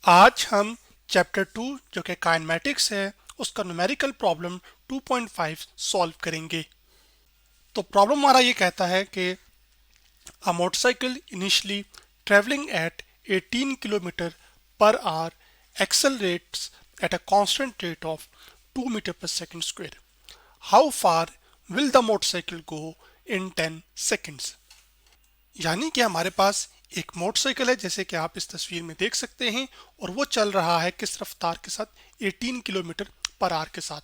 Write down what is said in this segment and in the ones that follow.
आज हम चैप्टर 2 जो कि काइनेमैटिक्स है उसका न्यूमेरिकल प्रॉब्लम 2.5 सॉल्व करेंगे। तो प्रॉब्लम हमारा ये कहता है कि a motorcycle initially travelling at 18 kilometre per our accelerates at a constant rate of 2 meter per second square. How far will the motorcycle go in 10 seconds? यानी कि हमारे पास एक मोटरसाइकिल है जैसे कि आप इस तस्वीर में देख सकते हैं और वो चल रहा है किस रफ्तार के साथ 18 किलोमीटर पर आवर के साथ।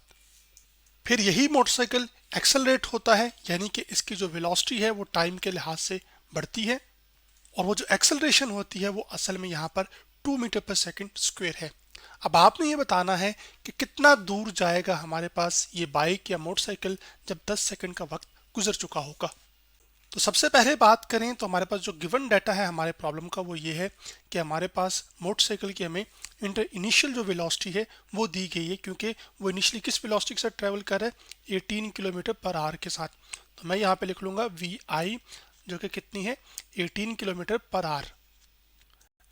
फिर यही मोटरसाइकिल एक्सेलरेट होता है यानी कि इसकी जो वेलोसिटी है वो टाइम के लिहाज से बढ़ती है और वो जो एक्सेलरेशन होती है वो असल में यहाँ पर 2 मीटर पर सेकंड स्क्वायर है। अब आपने ये बताना है कि कितना दूर जाएगा हमारे पास ये बाइक या मोटरसाइकिल जब 10 सेकंड का वक्त गुजर चुका होगा। तो सबसे पहले बात करें तो हमारे पास जो गिवन डाटा है हमारे प्रॉब्लम का वो ये है कि हमारे पास मोटरसाइकिल की हमें इनिशियल जो वेलोसिटी है वो दी गई है क्योंकि वो इनिशियली किस वेलोसिटी के साथ ट्रेवल कर रहा है 18 किलोमीटर पर आवर के साथ। तो मैं यहाँ पे लिख लूँगा वी आई जो कि कितनी है 18 किलोमीटर पर आवर।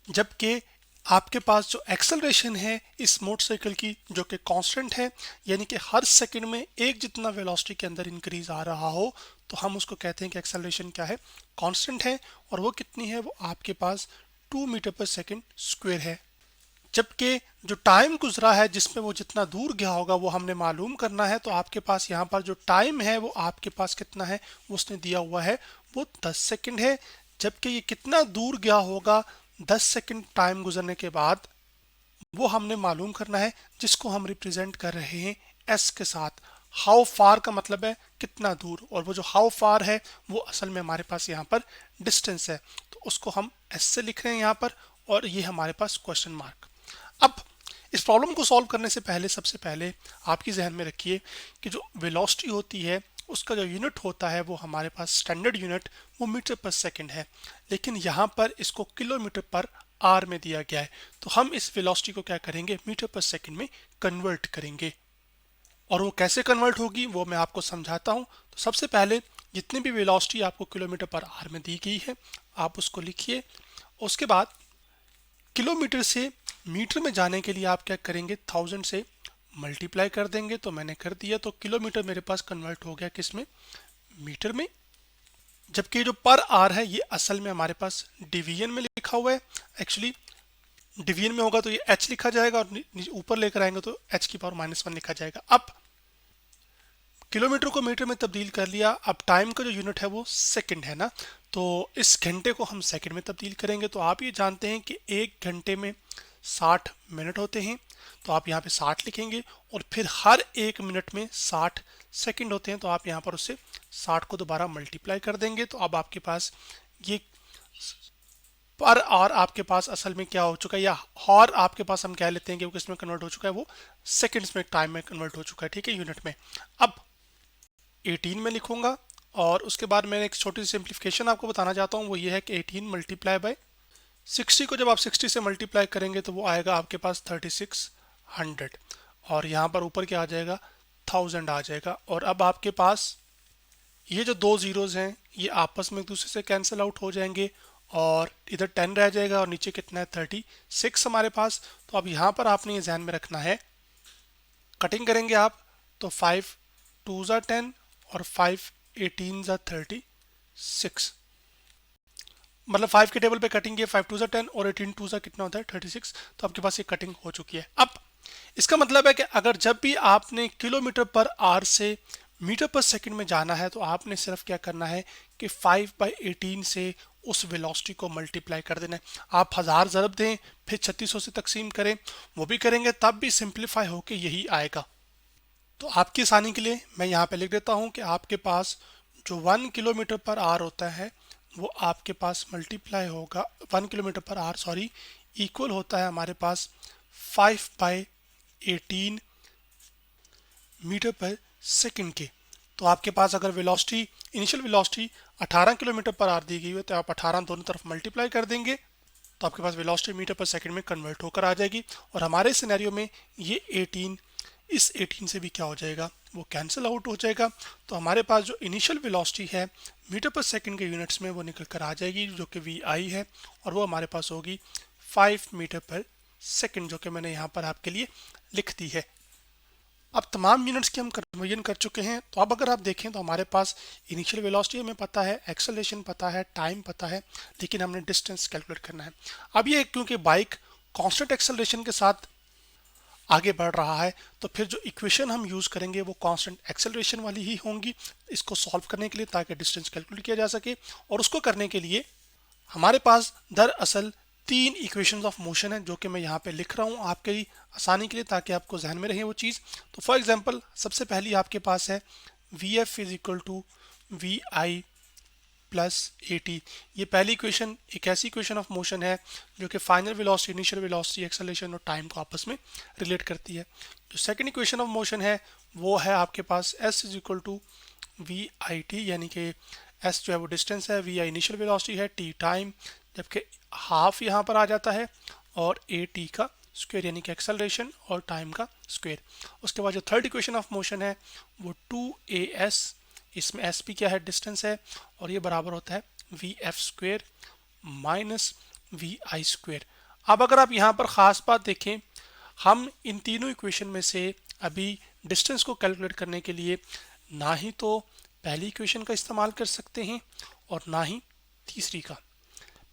जबकि आपके पास जो एक्सेलरेशन है इस मोटरसाइकिल की जो कि कांस्टेंट है यानी कि हर सेकंड में एक जितना वेलोसिटी के अंदर इंक्रीज आ रहा हो तो हम उसको कहते हैं कि एक्सेलरेशन क्या है कांस्टेंट है और वो कितनी है वो आपके पास 2 मीटर पर सेकंड स्क्वायर है। जबकि जो टाइम गुजरा है जिसमें वो जितना दूर गया होगा वो हमने मालूम करना है। तो आपके पास यहाँ पर जो टाइम है वो आपके पास कितना है वो उसने दिया हुआ है वो 10 सेकंड है। जबकि ये कितना दूर गया होगा 10 सेकंड टाइम गुजरने के बाद वो हमने मालूम करना है जिसको हम रिप्रेजेंट कर रहे हैं एस के साथ। हाउ फार का मतलब है कितना दूर और वो जो हाउ फार है वो असल में हमारे पास यहाँ पर डिस्टेंस है तो उसको हम एस से लिख रहे हैं यहाँ पर और ये हमारे पास क्वेश्चन मार्क। अब इस प्रॉब्लम को सॉल्व करने से पहले सबसे पहले आपकी जहन में रखिए कि जो वेलोसिटी होती है उसका जो यूनिट होता है वो हमारे पास स्टैंडर्ड यूनिट वो मीटर पर सेकंड है, लेकिन यहाँ पर इसको किलोमीटर पर आर में दिया गया है। तो हम इस वेलोसिटी को क्या करेंगे मीटर पर सेकंड में कन्वर्ट करेंगे और वो कैसे कन्वर्ट होगी वो मैं आपको समझाता हूँ। तो सबसे पहले जितनी भी वेलोसिटी आपको किलोमीटर पर आर में दी गई है आप उसको लिखिए। उसके बाद किलोमीटर से मीटर में जाने के लिए आप क्या करेंगे 1000 से मल्टीप्लाई कर देंगे। तो मैंने कर दिया तो किलोमीटर मेरे पास कन्वर्ट हो गया किस में मीटर में। जबकि जो पर आर है ये असल में हमारे पास डिवीजन में लिखा हुआ है। एक्चुअली डिवीजन में होगा तो ये एच लिखा जाएगा और ऊपर लेकर आएंगे तो एच की पावर -1 लिखा जाएगा। अब किलोमीटर को मीटर में तब्दील कर लिया। अब टाइम का जो यूनिट है वो सेकंड है ना, तो इस घंटे को हम सेकंड में तब्दील करेंगे। तो आप ये जानते हैं कि एक घंटे में 60 मिनट होते हैं तो आप यहाँ पे 60 लिखेंगे और फिर हर एक मिनट में 60 सेकंड होते हैं तो आप यहाँ पर उससे 60 को दोबारा मल्टीप्लाई कर देंगे। तो अब आपके पास ये पर आवर आपके पास असल में क्या हो चुका है या हॉर आपके पास हम कह लेते हैं कि वो किस में कन्वर्ट हो चुका है वो सेकंड्स में टाइम में कन्वर्ट हो चुका है, ठीक है, यूनिट में। अब 18 में लिखूंगा और उसके बाद मैं एक छोटी सी सिंप्लीफिकेशन आपको बताना चाहता हूँ वो ये है कि 18 मल्टीप्लाई बाय 60 को जब आप 60 से मल्टीप्लाई करेंगे तो वो आएगा आपके पास 3600 और यहाँ पर ऊपर क्या आ जाएगा 1000 आ जाएगा। और अब आपके पास ये जो दो जीरोज हैं ये आपस में एक दूसरे से कैंसिल आउट हो जाएंगे और इधर 10 रह जाएगा और नीचे कितना है 36 हमारे पास। तो अब यहाँ पर आपने ये ध्यान में रखना है कटिंग करेंगे आप तो 5 2 ज़ा 10 और 5 18 ज़ा 36, मतलब 5 के टेबल पे कटिंग है 5 2 ज़ा 10 और 18 2 ज़ा कितना होता है 36। तो आपके पास ये कटिंग हो चुकी है। अब इसका मतलब है कि अगर जब भी आपने किलोमीटर पर आवर से मीटर पर सेकंड में जाना है तो आपने सिर्फ क्या करना है कि 5/18 से उस वेलोसिटी को मल्टीप्लाई कर देना है। आप 1000 ज़रब दें फिर 3600 से तकसीम करें वो भी करेंगे तब भी सिंप्लीफाई होके यही आएगा। तो आपकी आसानी के लिए मैं यहाँ पे लिख देता हूँ कि आपके पास जो 1 किलोमीटर पर आवर होता है वो आपके पास मल्टीप्लाई होगा 1 kilometre per our sorry equal होता है हमारे पास 5/18 मीटर पर सेकंड के। तो आपके पास अगर velocity initial velocity 18 kilometre per hour दी गई है तो आप 18 दोनों तरफ मल्टीप्लाई कर देंगे तो आपके पास वेलोसिटी मीटर पर सेकंड में कन्वर्ट होकर आ जाएगी। और हमारे सिनेरियो में ये 18 इस 18 से भी क्या हो जाएगा वो कैंसिल आउट हो जाएगा। तो हमारे पास जो इनिशियल वेलोसिटी है मीटर पर सेकंड के यूनिट्स में वो निकल कर आ जाएगी जो कि वी आई है और वो हमारे पास होगी 5 मीटर पर सेकंड जो कि मैंने यहाँ पर आपके लिए लिख दी है। अब तमाम यूनिट्स की हम कन्वर्जन कर चुके हैं। तो अब अगर आप देखें तो हमारे पास इनिशियल वेलोसिटी हमें पता है, एक्सेलरेशन पता है, टाइम पता है, लेकिन हमने डिस्टेंस कैलकुलेट करना है। अब ये क्योंकि बाइक कांस्टेंट एक्सेलरेशन के साथ आगे बढ़ रहा है, तो फिर जो इक्वेशन हम यूज़ करेंगे वो कांस्टेंट एक्सेलरेशन वाली ही होंगी इसको सॉल्व करने के लिए, ताकि डिस्टेंस कैलकुलेट किया जा सके। और उसको करने के लिए हमारे पास दरअसल तीन इक्वेशंस ऑफ मोशन है, जो कि मैं यहाँ पे लिख रहा हूँ आपके आसानी के लिए, ताकि आपको जहन में रहे वो चीज़। तो फॉर एग्जांपल सबसे पहली आपके पास है V F is equal to we I plus A T. ये पहली इक्वेशन एक ऐसी इक्वेशन ऑफ मोशन है जो कि final velocity, initial velocity, acceleration और टाइम को आपस में रिलेट करती है। जो सेकंड इक्वेशन ऑफ मोशन है वो है आपके पास s is equal to we i t, यानी कि एस जो है वो डिस्टेंस है, वी आई इनिशियल वेलोसिटी है, टी टाइम, जबकि हाफ यहाँ पर आ जाता है, और ए टी का स्क्वायर यानी कि एक्सेलरेशन और टाइम का स्क्वायर। उसके बाद जो थर्ड इक्वेशन ऑफ मोशन है वो 2as, इसमें एस पी क्या है, डिस्टेंस है, और ये बराबर होता है V F square minus V I square. अब अगर आप यहाँ पर ख़ास बात देखें, हम इन तीनों इक्वेशन में से अभी डिस्टेंस को कैलकुलेट करने के लिए ना ही तो पहली इक्वेशन का इस्तेमाल कर सकते हैं और ना ही तीसरी का।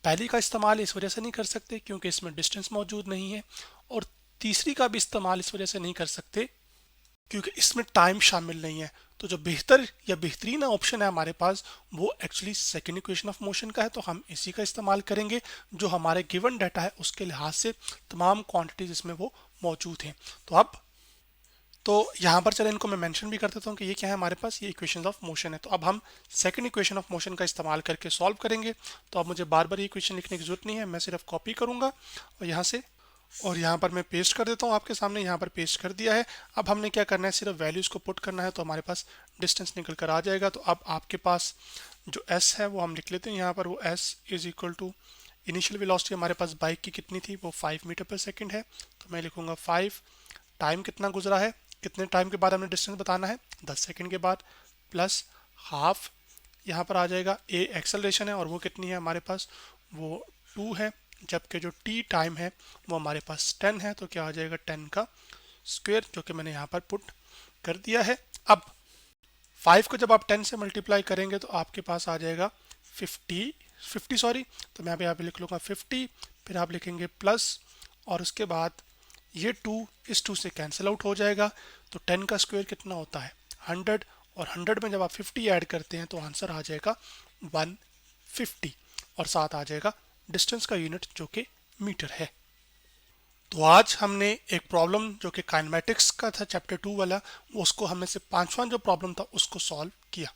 पहली का इस्तेमाल इस वजह से नहीं कर सकते क्योंकि इसमें डिस्टेंस मौजूद नहीं है, और तीसरी का भी इस्तेमाल इस वजह से नहीं कर सकते क्योंकि इसमें टाइम शामिल नहीं है। तो जो बेहतर या बेहतरीन ऑप्शन है हमारे पास वो actually second equation of motion का है, तो हम इसी का इस्तेमाल करेंगे जो हमारे गिवन डाटा है उसके लिहाज से तमाम क्वांटिटीज इसमें वो मौजूद हैं। तो यहाँ पर चले इनको मैं मेंशन भी कर देता हूँ कि ये क्या है हमारे पास, ये इक्वेशंस ऑफ मोशन है। तो अब हम सेकंड इक्वेशन ऑफ मोशन का इस्तेमाल करके सॉल्व करेंगे। तो अब मुझे बार बार ये इक्वेशन लिखने की जरूरत नहीं है, मैं सिर्फ कॉपी करूँगा और यहाँ से, और यहाँ पर मैं पेस्ट कर देता हूँ आपके सामने। यहाँ पर पेस्ट कर दिया है। अब हमने क्या करना है, सिर्फ वैल्यूज़ को पुट करना है, तो हमारे पास डिस्टेंस निकल कर आ जाएगा। तो अब आपके पास जो एस है वो हम लिख लेते हैं यहाँ पर, वो S is equal to initial velocity हमारे पास बाइक की कितनी थी, वो 5 मीटर पर सेकेंड है, तो मैं लिखूँगा 5। टाइम कितना गुजरा है, कितने टाइम के बाद हमने डिस्टेंस बताना है, 10 सेकंड के बाद, प्लस हाफ यहाँ पर आ जाएगा। ए एक्सेलरेशन है और वो कितनी है हमारे पास, वो 2 है, जबकि जो टी टाइम है वो हमारे पास 10 है, तो क्या आ जाएगा 10 का स्क्वायर, जो कि मैंने यहाँ पर पुट कर दिया है। अब 5 को जब आप 10 से मल्टीप्लाई करेंगे तो आपके पास आ जाएगा 50 सॉरी, तो मैं यहाँ पे लिख लूँगा 50, फिर आप लिखेंगे प्लस, और उसके बाद ये 2 इस 2 से कैंसिल आउट हो जाएगा। तो 10 का स्क्वायर कितना होता है 100, और 100 में जब आप 50 ऐड करते हैं तो आंसर आ जाएगा 150, और साथ आ जाएगा डिस्टेंस का यूनिट जो कि मीटर है। तो आज हमने एक प्रॉब्लम जो कि काइनेमैटिक्स का था चैप्टर 2 वाला, उसको हमने से 5वां जो प्रॉब्लम था उसको सॉल्व किया।